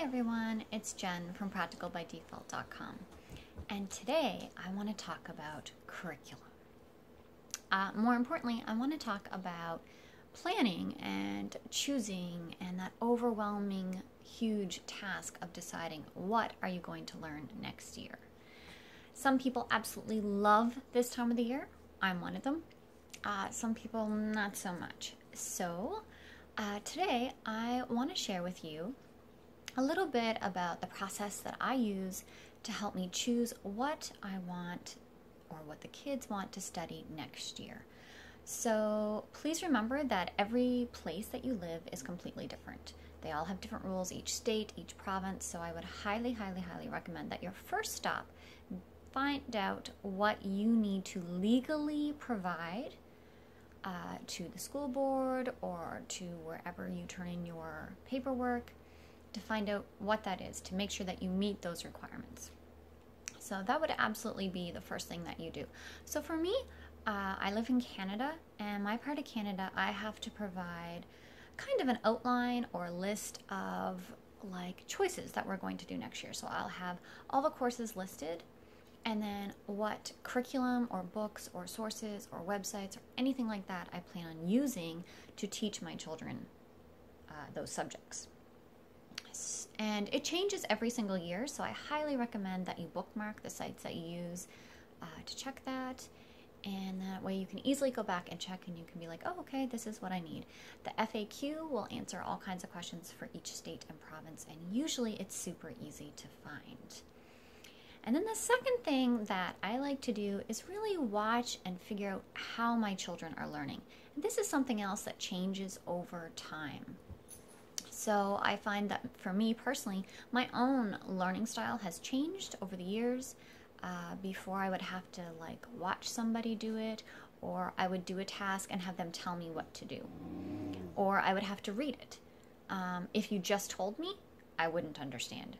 everyone, it's Jen from practicalbydefault.com, and today I want to talk about curriculum. More importantly, I want to talk about planning and choosing and that overwhelming, huge task of deciding what are you going to learn next year. Some people absolutely love this time of the year. I'm one of them. Some people not so much. So today I want to share with you a little bit about the process that I use to help me choose what I want or what the kids want to study next year. So please remember that every place that you live is completely different. They all have different rules, each state, each province, so I would highly recommend that your first stop, find out what you need to legally provide to the school board or to wherever you turn in your paperwork, to find out what that is, to make sure that you meet those requirements. So that would absolutely be the first thing that you do. So for me, I live in Canada, and my part of Canada, I have to provide kind of an outline or list of like choices that we're going to do next year. So I'll have all the courses listed, and then what curriculum or books or sources or websites or anything like that I plan on using to teach my children those subjects. And it changes every single year, so I highly recommend that you bookmark the sites that you use to check that, and that way you can easily go back and check, and you can be like, oh, okay, this is what I need. The FAQ will answer all kinds of questions for each state and province, and usually it's super easy to find. And then the second thing that I like to do is really watch and figure out how my children are learning. And this is something else that changes over time. So I find that for me personally, my own learning style has changed over the years. Before I would have to like watch somebody do it, or I would do a task and have them tell me what to do, or I would have to read it. If you just told me, I wouldn't understand.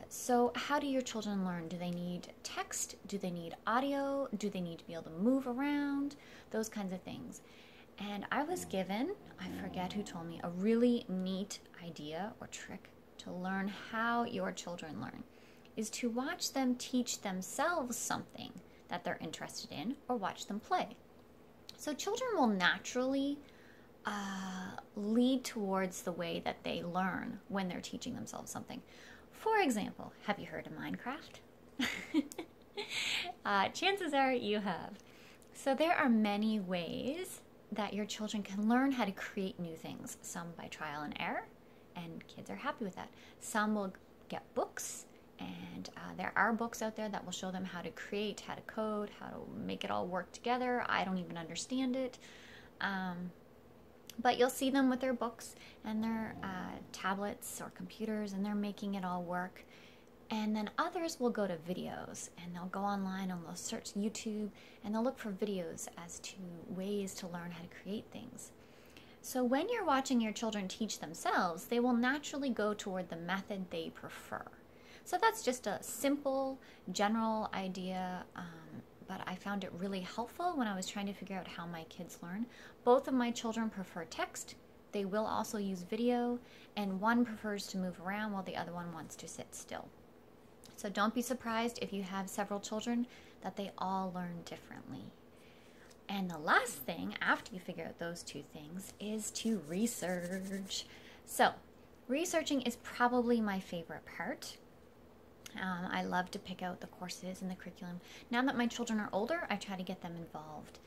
So how do your children learn? Do they need text? Do they need audio? Do they need to be able to move around? Those kinds of things. And I was given, I forget who told me, a really neat idea or trick to learn how your children learn, is to watch them teach themselves something that they're interested in, or watch them play. So children will naturally lead towards the way that they learn when they're teaching themselves something. For example, have you heard of Minecraft? Chances are you have. So there are many ways that your children can learn how to create new things. Some by trial and error, and kids are happy with that. Some will get books, and there are books out there that will show them how to create, how to code, how to make it all work together. I don't even understand it. But you'll see them with their books and their tablets or computers, and they're making it all work. And then others will go to videos, and they'll go online and they'll search YouTube, and they'll look for videos as to ways to learn how to create things. So when you're watching your children teach themselves, they will naturally go toward the method they prefer. So that's just a simple, general idea, but I found it really helpful when I was trying to figure out how my kids learn. Both of my children prefer text. They will also use video, and one prefers to move around while the other one wants to sit still. So don't be surprised if you have several children that they all learn differently. And the last thing, after you figure out those two things, is to research. So researching is probably my favorite part. I love to pick out the courses and the curriculum. Now that my children are older, I try to get them involved.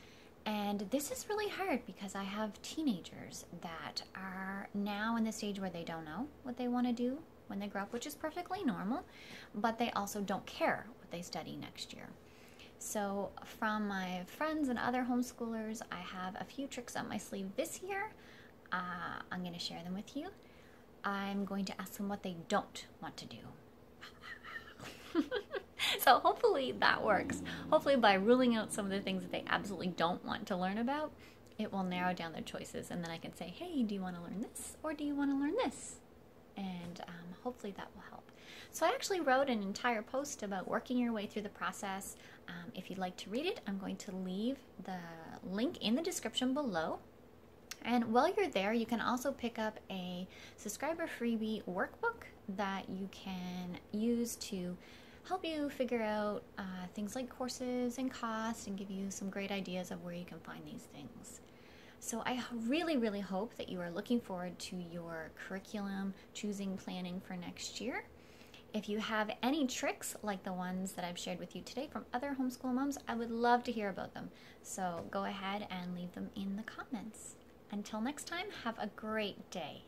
And this is really hard because I have teenagers that are now in the stage where they don't know what they want to do when they grow up, which is perfectly normal, but they also don't care what they study next year. So from my friends and other homeschoolers, I have a few tricks up my sleeve this year. I'm going to share them with you. I'm going to ask them what they don't want to do. So hopefully that works. Hopefully by ruling out some of the things that they absolutely don't want to learn about, it will narrow down their choices, and then I can say, hey, do you want to learn this, or do you want to learn this? And hopefully that will help. So I actually wrote an entire post about working your way through the process. If you'd like to read it, I'm going to leave the link in the description below. And while you're there, you can also pick up a subscriber freebie workbook that you can use to help you figure out things like courses and costs and give you some great ideas of where you can find these things. So I really, really hope that you are looking forward to your curriculum choosing planning for next year. If you have any tricks like the ones that I've shared with you today from other homeschool moms, I would love to hear about them. So go ahead and leave them in the comments. Until next time, have a great day.